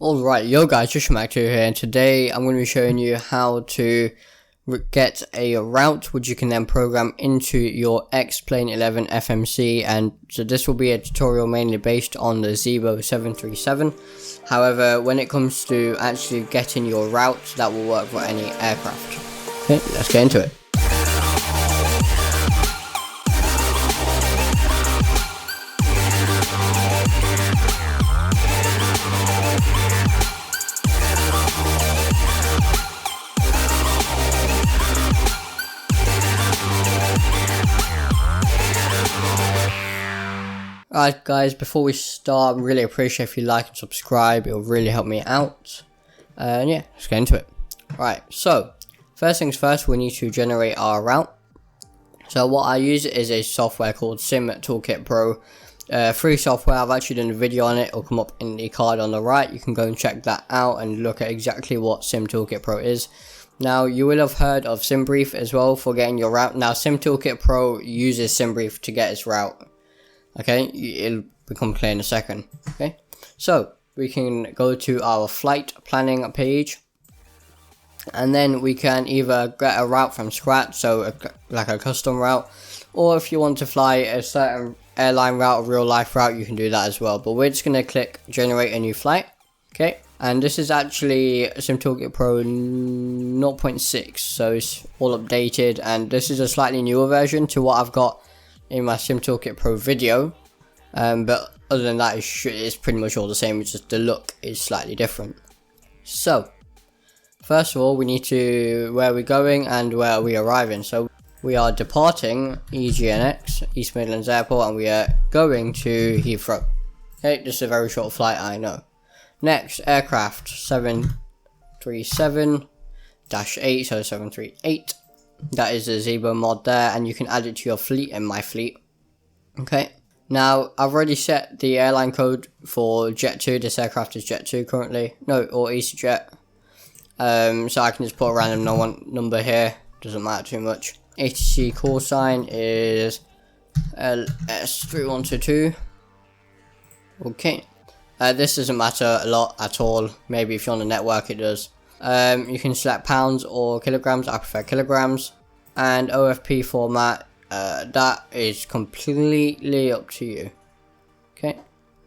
Alright, yo guys, Drishal MAC2 here, and today I'm going to be showing you how to get a route which you can then program into your X-Plane 11 FMC. And so this will be a tutorial mainly based on the Zibo 737. However, when it comes to actually getting your route, that will work for any aircraft. Okay, let's get into it. Alright guys, before we start, I really appreciate if you like and subscribe. It'll really help me out. And yeah, let's get into it. Alright, so first things first, we need to generate our route. So what I use is a software called SimToolKitPro. Free software. I've actually done a video on it. It'll come up in the card on the right. You can go and check that out and look at exactly what SimToolKitPro is. Now, you will have heard of SimBrief as well for getting your route. Now, SimToolKitPro uses SimBrief to get its route. Okay, it'll become clear in a second. Okay, so we can go to our flight planning page, and then we can either get a route from scratch, so like a custom route, or if you want to fly a certain airline route, a real life route, you can do that as well. But we're just going to click generate a new flight. Okay, and this is actually SimToolKitPro 0.6, so it's all updated, and this is a slightly newer version to what I've got in my SimToolKitPro video, but other than that, it's pretty much all the same. It's just the look is slightly different. So first of all, we need to where we're going and where we arriving. So we are departing EGNX, East Midlands Airport, and we are going to Heathrow. Okay, this is a very short flight, I know. Next, aircraft 737-8, so 738. That is the Zibo mod there, and you can add it to your fleet and my fleet. Okay, now I've already set the airline code for Jet 2. This aircraft is Jet 2 currently, or EasyJet. So I can just put a random number here, doesn't matter too much. ATC call sign is LS3122. Okay, this doesn't matter a lot at all. Maybe if you're on the network it does. You can select pounds or kilograms. I prefer kilograms. And OFP format, that is completely up to you. Okay,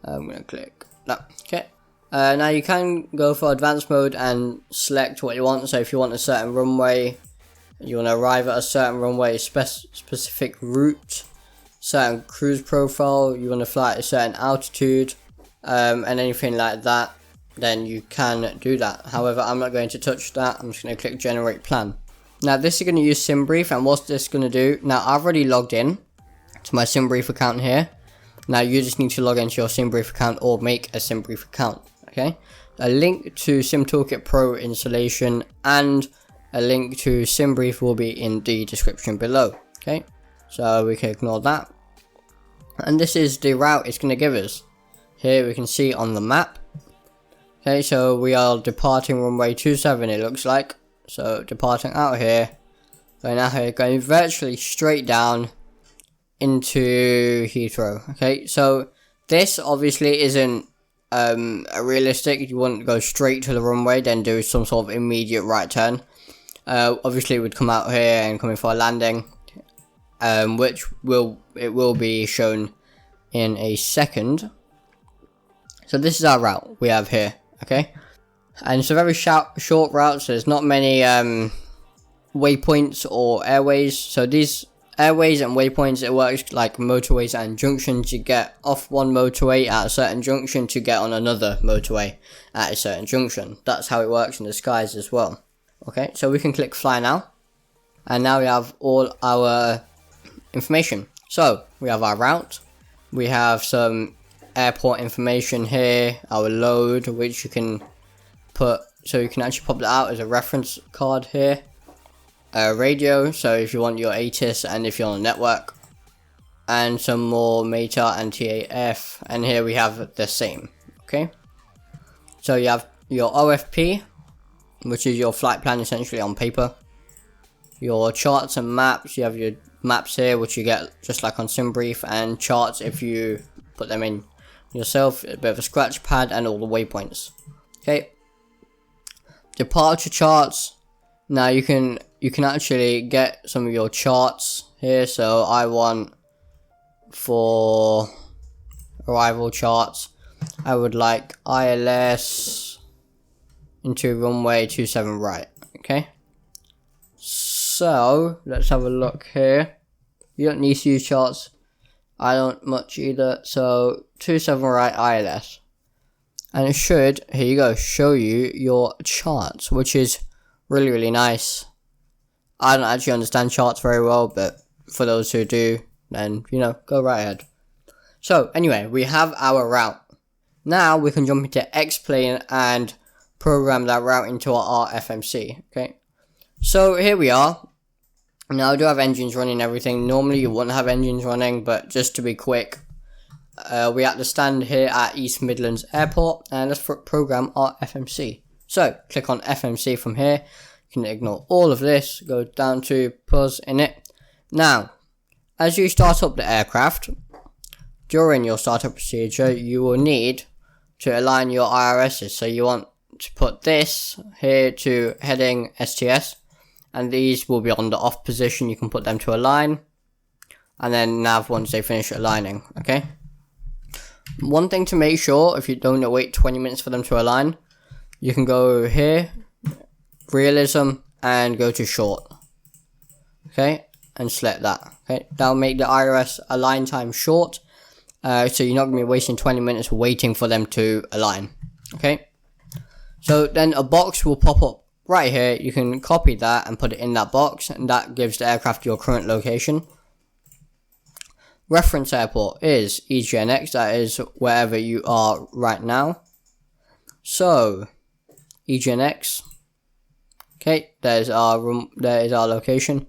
I'm gonna click that. Okay, now you can go for advanced mode and select what you want. So if you want a certain runway, you want to arrive at a certain runway, specific route, certain cruise profile, you want to fly at a certain altitude, and anything like that, then you can do that. However, I'm not going to touch that. I'm just going to click generate plan. Now this is going to use SimBrief, and what's this going to do? Now I've already logged in to my SimBrief account here. Now you just need to log into your SimBrief account or make a SimBrief account. Okay, a link to SimToolKitPro installation and a link to SimBrief will be in the description below. Okay, so we can ignore that, and this is the route it's going to give us. Here we can see on the map. Okay, so we are departing runway 27, it looks like. So departing out here, going out here, going virtually straight down into Heathrow. Okay, so this obviously isn't realistic. You wouldn't go straight to the runway then do some sort of immediate right turn. Obviously it would come out here and come in for a landing, which will be shown in a second. So this is our route we have here. Okay, and it's a very short route, so there's not many waypoints or airways. So these airways and waypoints, it works like motorways and junctions. You get off one motorway at a certain junction to get on another motorway at a certain junction. That's how it works in the skies as well. Okay, so we can click fly now, and now we have all our information. So we have our route, we have some airport information here, our load, which you can put, so you can actually pop that out as a reference card here. Radio, so if you want your ATIS and if you're on a network, and some more META and TAF, and here we have the same. Okay, so you have your OFP, which is your flight plan essentially on paper, your charts and maps. You have your maps here, which you get just like on SimBrief, and charts if you put them in yourself, a bit of a scratch pad, and all the waypoints. Okay. Departure charts. Now you can actually get some of your charts here. So I want for arrival charts, I would like ILS into runway 27 right. Okay. So let's have a look here. You don't need to use charts. I don't much either. So 27 right ILS. And it should, here you go, show you your charts, which is really, really nice. I don't actually understand charts very well, but for those who do, then, you know, go right ahead. So, anyway, we have our route. Now, we can jump into X-Plane and program that route into our FMC, okay? So, here we are. Now, I do have engines running and everything. Normally, you wouldn't have engines running, but just to be quick, we have to stand here at East Midlands Airport, and let's program our FMC. So, click on FMC from here. You can ignore all of this, go down to pause in it. Now, as you start up the aircraft, during your startup procedure, you will need to align your IRSs. So you want to put this here to heading STS, and these will be on the off position. You can put them to align, and then nav once they finish aligning, okay? One thing to make sure, if you don't wait 20 minutes for them to align, you can go here, realism, and go to short, okay, and select that, okay. That'll make the IRS align time short, so you're not going to be wasting 20 minutes waiting for them to align, okay. So then a box will pop up right here. You can copy that and put it in that box, and that gives the aircraft your current location. Reference airport is EGNX, that is wherever you are right now. So EGNX, okay, there is our location.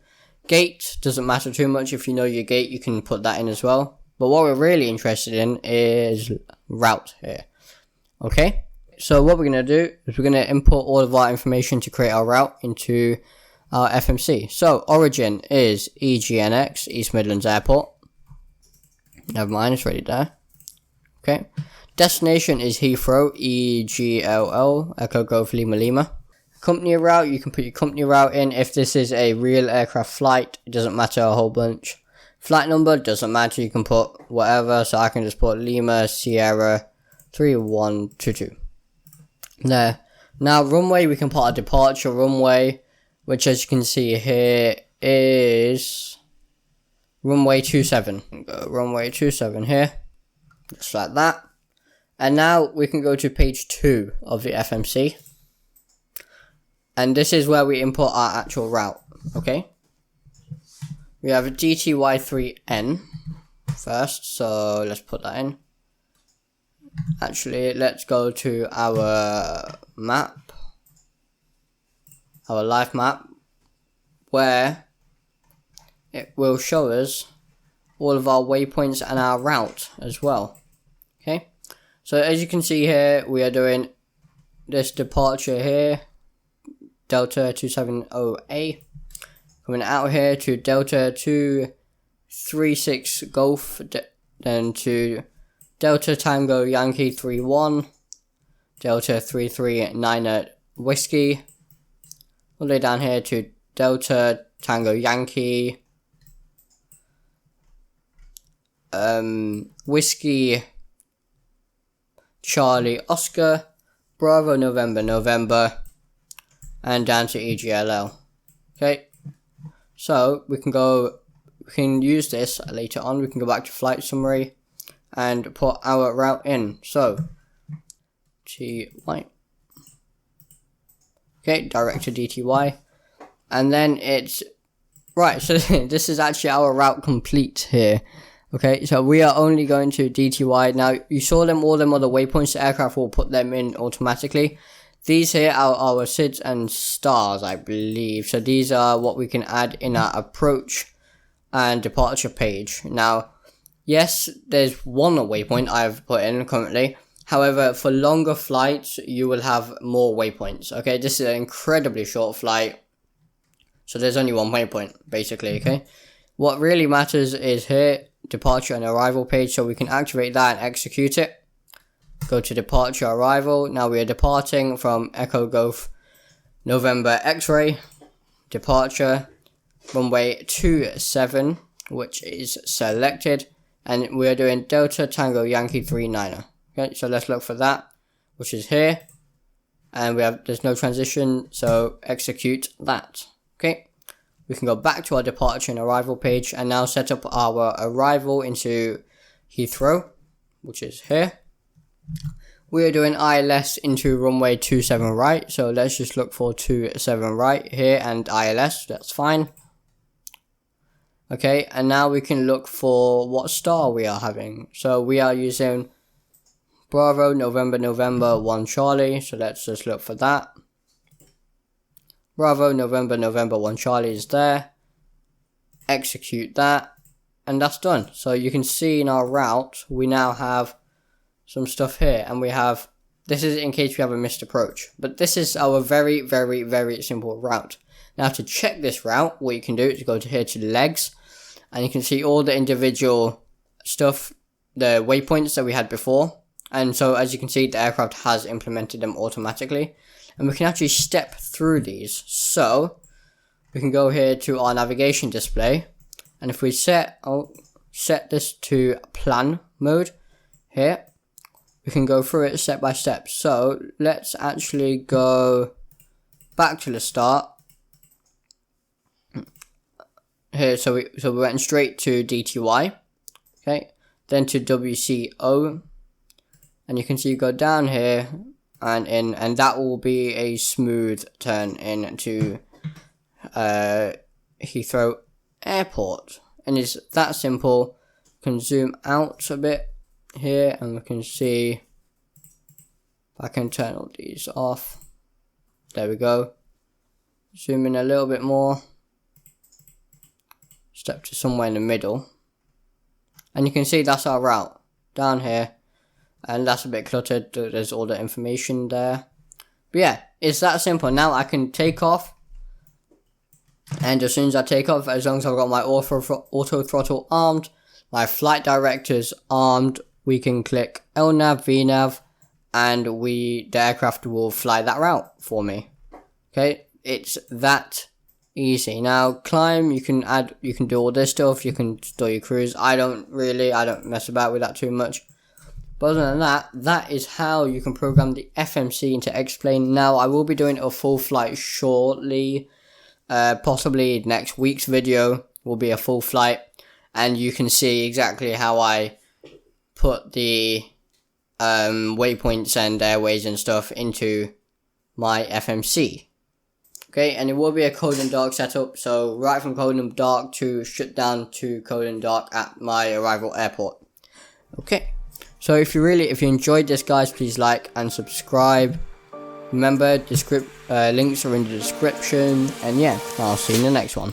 Gate doesn't matter too much. If you know your gate, you can put that in as well. But what we're really interested in is route here. Okay, so what we're going to do is we're going to import all of our information to create our route into our FMC. So origin is EGNX, East Midlands Airport. Never mind, it's already there. Okay. Destination is Heathrow, EGLL, Echo Golf Lima Lima. Company route, you can put your company route in. If this is a real aircraft flight, it doesn't matter a whole bunch. Flight number, doesn't matter, you can put whatever. So I can just put Lima Sierra 3122. There. Now runway, we can put a departure runway, which as you can see here is runway 27. Go runway 27 here, just like that. And now we can go to page 2 of the FMC. And this is where we import our actual route, okay? We have a DTY3N first, so let's put that in. Actually, let's go to our map, our live map, where it will show us all of our waypoints and our route as well, okay? So as you can see here, we are doing this departure here, Delta 270A, coming out here to Delta 236 Golf, then to Delta Tango Yankee 31, Delta 339 Whiskey, all the way down here to Delta Tango Yankee, Whiskey Charlie Oscar, Bravo November November, and down to EGLL. Okay, so we can use this later on. We can go back to flight summary and put our route in. So TY, okay, direct to DTY, and then it's right. So this is actually our route complete here. Okay, so we are only going to DTY. Now, you saw all them other waypoints, the aircraft will put them in automatically. These here are our SIDS and stars, I believe. So these are what we can add in our approach and departure page. Now, yes, there's one waypoint I've put in currently. However, for longer flights, you will have more waypoints. Okay, this is an incredibly short flight, so there's only one waypoint, basically, okay? What really matters is here, departure and arrival page, so we can activate that and execute it. go to departure arrival. Now we are departing from Echo Golf November X-ray, departure, runway 27, which is selected, and we are doing Delta Tango Yankee 39er. Okay, so let's look for that, which is here, and there's no transition, so execute that. Okay, we can go back to our departure and arrival page and now set up our arrival into Heathrow, which is here. We are doing ILS into runway 27 right, so let's just look for 27 right here and ILS, that's fine. Okay, and now we can look for what star we are having. So we are using Bravo November November 1 Charlie, so let's just look for that. Bravo November November 1 Charlie is there. Execute that, and that's done. So you can see in our route we now have some stuff here, and we have, this is in case we have a missed approach, but this is our very simple route. Now to check this route, what you can do is go to here to legs, and you can see all the individual stuff, the waypoints that we had before, and so as you can see the aircraft has implemented them automatically, and we can actually step through these. So we can go here to our navigation display, and if we set this to plan mode here, we can go through it step by step. So let's actually go back to the start here. So we went straight to DTY, okay, then to WCO, and you can see you go down here and that will be a smooth turn into Heathrow Airport, and it's that simple. You can zoom out a bit here and we can see, if I can turn all these off, there we go, zoom in a little bit more, step to somewhere in the middle, and you can see that's our route down here, and that's a bit cluttered, there's all the information there, but yeah, it's that simple. Now I can take off, and as soon as I take off, as long as I've got my auto throttle armed, my flight directors armed, we can click LNAV, VNAV, and the aircraft will fly that route for me. Okay, it's that easy. Now climb, you can do all this stuff, you can store your cruise. I don't mess about with that too much. But other than that, that is how you can program the FMC into X-Plane. Now I will be doing a full flight shortly, possibly next week's video will be a full flight, and you can see exactly how I put the waypoints and airways and stuff into my FMC. Okay, and it will be a cold and dark setup, so right from cold and dark to shut down to cold and dark at my arrival airport. Okay, so if you enjoyed this, guys, please like and subscribe. Remember, links are in the description, and yeah, I'll see you in the next one.